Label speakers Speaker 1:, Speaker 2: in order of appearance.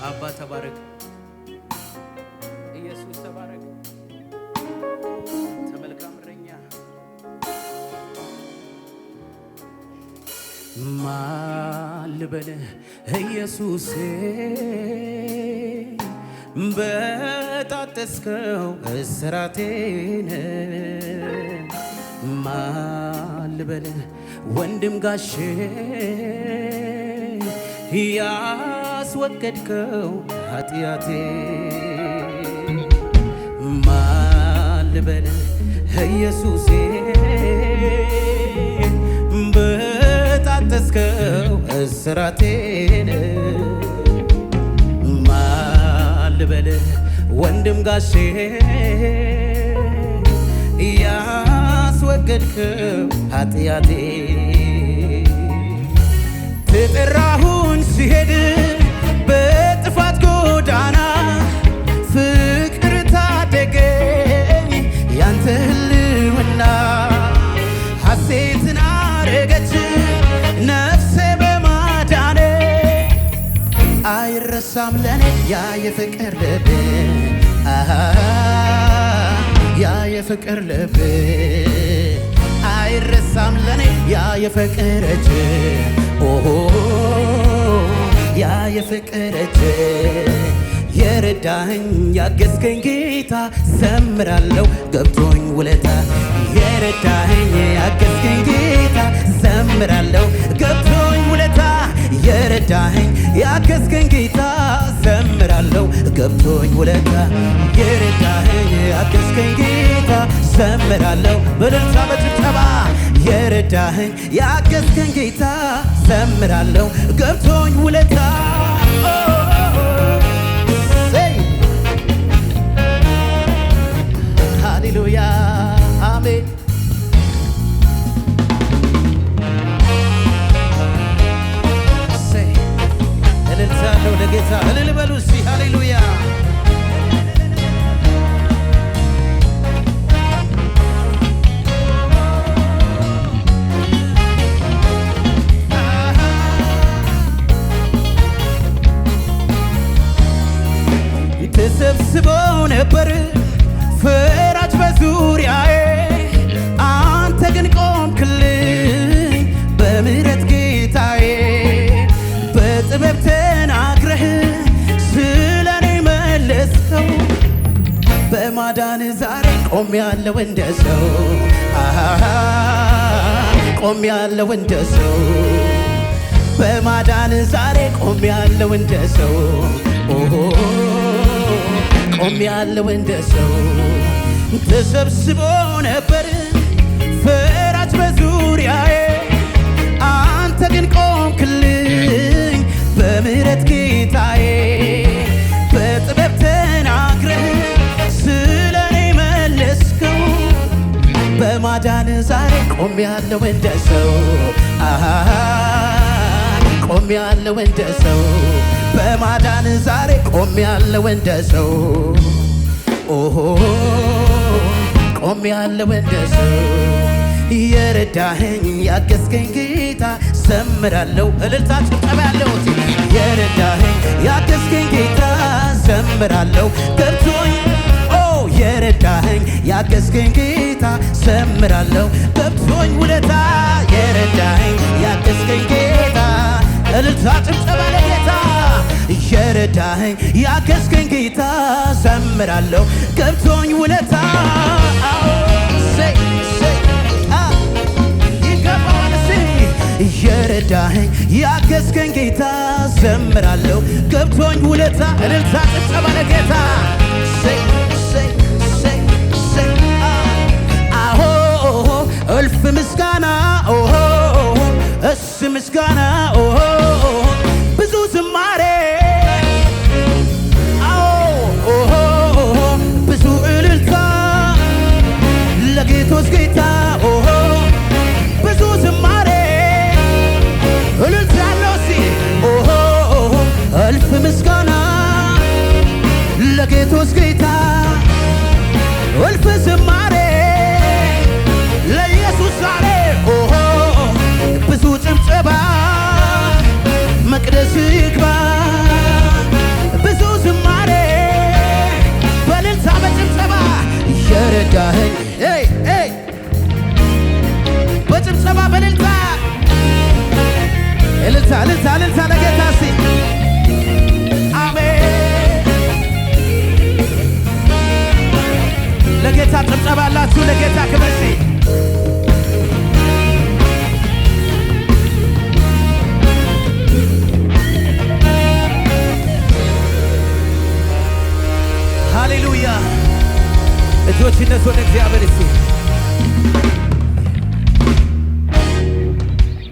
Speaker 1: አባ ተባረክ፣ ኢየሱስ ተባረክ። ተመልካም እረኛ ማን ልበልህ ኢየሱሴ በጣጠስከው እስራቴን ማን ልበልህ ወንድም ጋሼ ያስወገድከው ኃጢአቴ ማን ልበልህ ኢየሱሴ በጣጠስከው እስራቴን ማን ልበልህ ወንድም ጋሼ ያስወገድከው ኃጢአቴ ተጠራሁኝ ሲሄድ በጥፋት ጎዳና ፍቅር ታደገኝ ያንተ ህልውና ሐሴትን አረገች ነፍሴ በማዳኔ አይረሳም ለኔ ያ የፍቅር ልብ ያ የፍቅር ልብ አይረሳም ለኔ ያ የፍቅር እጅ ያ የፍቅር እጅ የረዳኸኝ ያገዝከኝ ጌታ ዘምራለሁ ገብቶኝ ውለታ የረዳኸኝ ያገዝከኝ ጌታ ዘምራለሁ ገብቶኝ ውለታ የረዳኸኝ ያገዝከኝ ጌታ ዘምራለሁ ገብቶኝ ውለታ የረዳኸኝ ያገዝከኝ ጌታ ዘምራለሁ በእልልታ በጭብጨባ የረዳኸኝ ያገዝከኝ ጌታ ዘምራለሁ ገብቶኝ ውለታ ሃሌሉያ አሜን እልልታለሁ ለጌታ እልል በሉ እስቲ ሃሌሉያ ተሰብስበው ነበር ፈራጅ በዙሪያዬ አንተ ግን ቆምክልኝ በምህረት ጌታዬ በጥበብ ተናግረህ ስለኔ መለስከው በማዳን ዛሬ ቆሜያለሁ እንደ ሰው ቆሜያለሁ እንደ ሰው በማዳን ዛሬ ቆሜያለሁ እንደ ሰው ቆሜያለሁ እንደ ሰው ተሰብስቦ ነበር ፈራጅ በዙሪያዬ አንተ ግን ቆምክልኝ በምህረት ጌታዬ በጥበብ ተናግረህ ስለኔ መለስከው በማዳን ዛሬ ቆሜያለሁ እንደ ሰው ቆሜያለሁ እንደ ሰው በማዳን ዛሬ ቆሜያለሁ እንደ ሰው ቆሜያለሁ እንደ ሰው የረዳኸኝ ያገዝከኝ ጌታ ዘምራለሁ እልልታ ጭብጨባ ያለው የረዳኸኝ ያገዝከኝ ጌታ ዘምራለሁ ገብቶኝ የረዳኸኝ ያገዝከኝ ጌታ ዘምራለሁ ገብቶኝ ውለታ የረዳኸኝ ያገዝከኝ ጌታ እልልታ ጭብጨባ ለጌታ የረዳኸኝ ያገዝከኝ ጌታ ዘምራለሁ ገብቶኝ ውለታ የረዳኸኝ ያገዝከኝ ጌታ ዘምራለሁ ገብቶኝ ውለታ እልልታ ጭብጨባ ለጌታ አሆ እልፍ ምስጋና እስ ምስጋና ብዙ ዝማሬ ብዙ እልልታ ለጌቶች ጌታ ብዙ ዝማሬ እልልታ ያለው ሲ እልፍ ምስጋና ለጌቶች ጌታ እልፍ ዝማሬ ለኢየሱስ ዛሬ ብዙ ጭብጨባ እልልታ እልልታ ለጌታ እስቲ አሜን። ለጌታ ጭብጨባ አላችሁ። ለጌታ ክብር እስቲ ሃሌሉያ። እጆች እነሱ ወደ እግዚአብሔር እስቲ